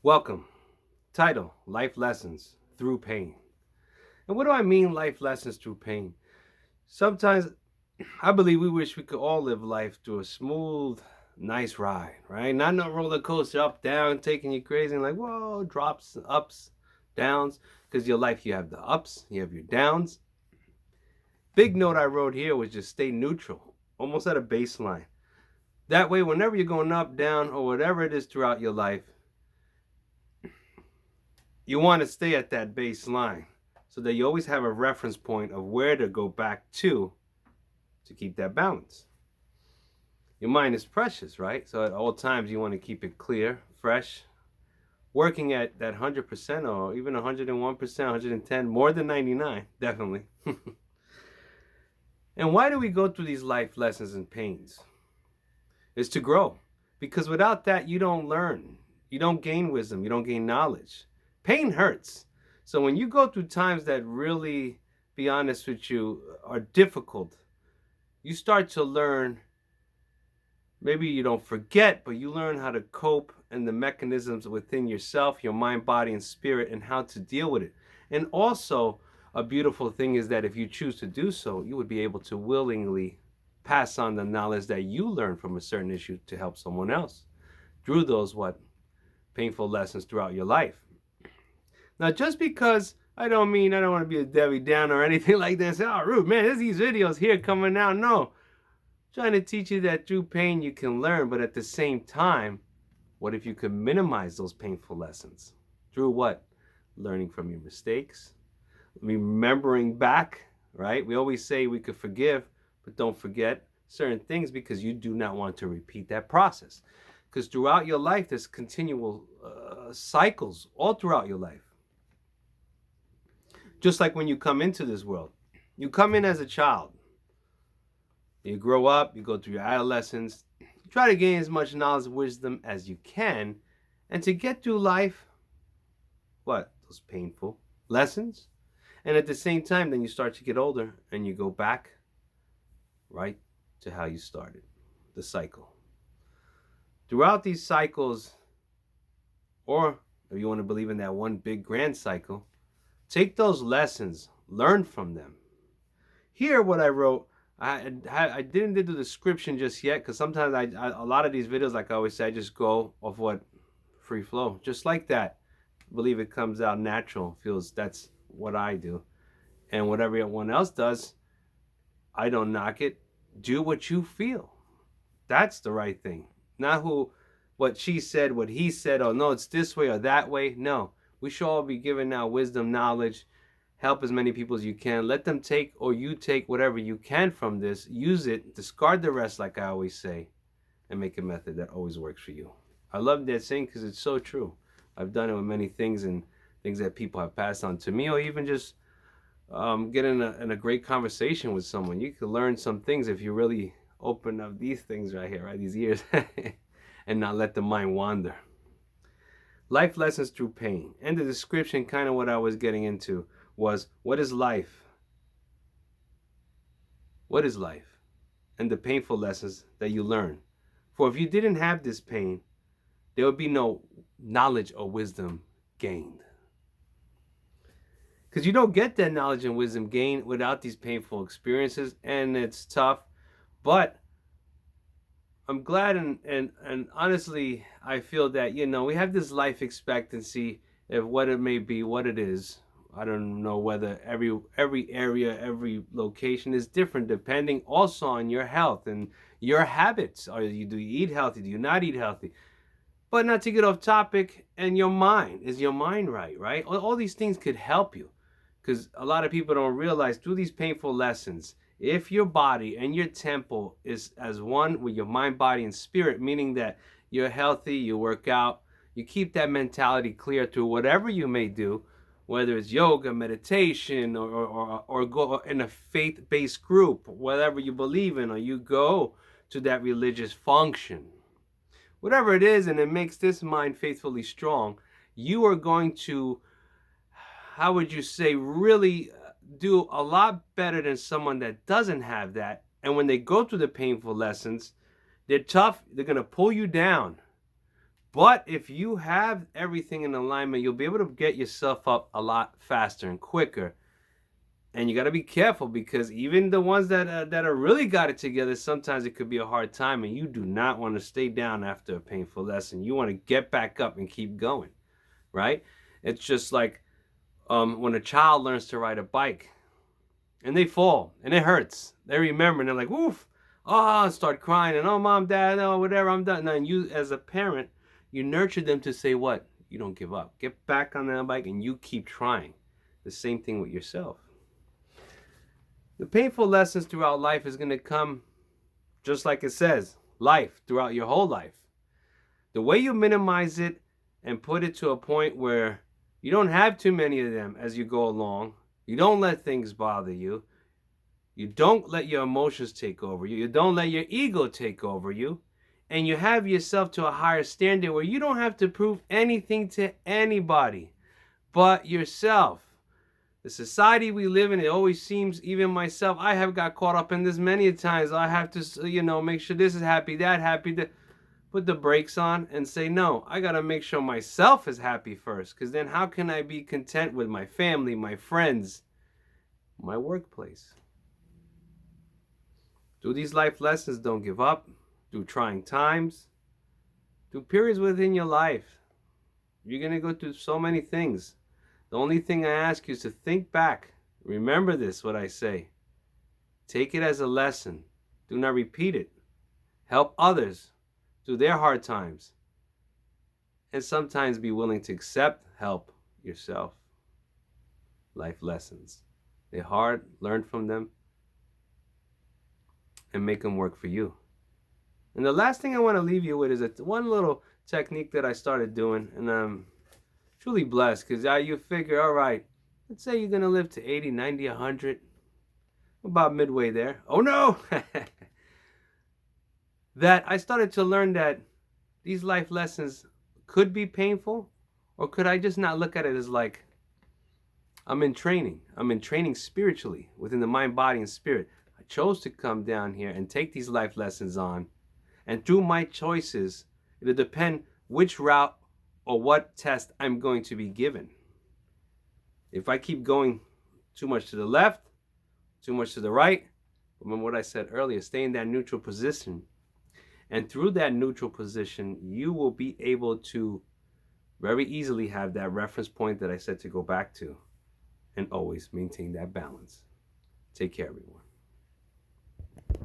Welcome. Title: Life Lessons Through Pain. And what do I mean, life lessons through pain? Sometimes I believe we wish we could all live life through a smooth, nice ride, right? Not no roller coaster up, down, taking you crazy, and like, whoa, drops, ups, downs. Because your life, you have the ups, you have your downs. Big note I wrote here was just stay neutral, almost at a baseline. That way, whenever you're going up, down, or whatever it is throughout your life, you want to stay at that baseline so that you always have a reference point of where to go back to keep that balance. Your mind is precious, right? So at all times you want to keep it clear, fresh, working at that 100% or even 101%, 110, more than 99, definitely. And why do we go through these life lessons and pains? It's to grow. Because without that, you don't learn. You don't gain wisdom. You don't gain knowledge. Pain hurts. So when you go through times that really, be honest with you, are difficult, you start to learn. Maybe you don't forget, but you learn how to cope and the mechanisms within yourself, your mind, body, and spirit, and how to deal with it. And also, a beautiful thing is that if you choose to do so, you would be able to willingly pass on the knowledge that you learned from a certain issue to help someone else through those painful lessons throughout your life. Now, just because I don't want to be a Debbie Downer or anything like that. Say, oh, Rude, man, there's these videos here coming out. No, trying to teach you that through pain you can learn, but at the same time, what if you could minimize those painful lessons? Through what? Learning from your mistakes, remembering back, right? We always say we could forgive, but don't forget certain things because you do not want to repeat that process. Because throughout your life, there's continual cycles all throughout your life. Just like when you come into this world, you come in as a child. You grow up, you go through your adolescence, you try to gain as much knowledge and wisdom as you can, and to get through life, those painful lessons. And at the same time, then you start to get older and you go back right to how you started, the cycle. Throughout these cycles, or if you want to believe in that one big grand cycle, take those lessons, learn from them. Here, what I wrote, I didn't do the description just yet because sometimes a lot of these videos, like I always say, I just go off what free flow, just like that. I believe it comes out natural, feels that's what I do. And whatever everyone else does, I don't knock it. Do what you feel. That's the right thing. Not what she said, what he said, oh no, it's this way or that way. No, we should all be given now wisdom, knowledge, help as many people as you can. Let them take, or you take whatever you can from this, use it, discard the rest, like I always say, and make a method that always works for you. I love that saying because it's so true. I've done it with many things and things that people have passed on to me, or even just get in a great conversation with someone. You can learn some things if you really open up these things right here, right? These ears, and not let the mind wander. Life lessons through pain. And the description, kind of what I was getting into, was what is life? What is life? And the painful lessons that you learn. For if you didn't have this pain, there would be no knowledge or wisdom gained. Because you don't get that knowledge and wisdom gained without these painful experiences, and it's tough. But I'm glad and honestly, I feel that, we have this life expectancy of what it may be, what it is. I don't know whether every area, every location is different depending also on your health and your habits. Do you eat healthy? Do you not eat healthy? But not to get off topic, and your mind. Is your mind right, right? All these things could help you. Because a lot of people don't realize through these painful lessons, if your body and your temple is as one with your mind, body, and spirit, meaning that you're healthy, you work out, you keep that mentality clear through whatever you may do, whether it's yoga, meditation, or go in a faith-based group, whatever you believe in, or you go to that religious function. Whatever it is, and it makes this mind faithfully strong, you are going to, how would you say, really do a lot better than someone that doesn't have that. And when they go through the painful lessons, they're tough, they're going to pull you down. But if you have everything in alignment, you'll be able to get yourself up a lot faster and quicker. And you got to be careful, because even the ones that are really got it together, sometimes it could be a hard time, and you do not want to stay down after a painful lesson. You want to get back up and keep going, right? It's just like when a child learns to ride a bike and they fall and it hurts. They remember and they're like, woof, oh, start crying and, oh, mom, dad, oh, whatever, I'm done. And you, as a parent, you nurture them to say what? You don't give up. Get back on that bike and you keep trying. The same thing with yourself. The painful lessons throughout life is going to come, just like it says, life, throughout your whole life. The way you minimize it and put it to a point where you don't have too many of them as you go along, you don't let things bother you, you don't let your emotions take over you, you don't let your ego take over you, and you have yourself to a higher standard where you don't have to prove anything to anybody but yourself. The society we live in, it always seems, even myself, I have got caught up in this many times. I have to, make sure this is happy, that happy, that. Put the brakes on and say, no, I got to make sure myself is happy first. Because then how can I be content with my family, my friends, my workplace? Through these life lessons, don't give up. Through trying times, through periods within your life, you're going to go through so many things. The only thing I ask you is to think back. Remember this, what I say. Take it as a lesson. Do not repeat it. Help others through their hard times. And sometimes be willing to accept help yourself. Life lessons. They're hard. Learn from them. And make them work for you. And the last thing I want to leave you with is one little technique that I started doing. And I'm truly blessed, because you figure, all right, let's say you're going to live to 80, 90, 100. About midway there. Oh no! That I started to learn that these life lessons could be painful, or could I just not look at it as like I'm in training. I'm in training spiritually within the mind, body, and spirit. I chose to come down here and take these life lessons on. And through my choices, it'll depend which route or what test I'm going to be given. If I keep going too much to the left, too much to the right, remember what I said earlier, stay in that neutral position. And through that neutral position, you will be able to very easily have that reference point that I said to go back to, and always maintain that balance. Take care, everyone.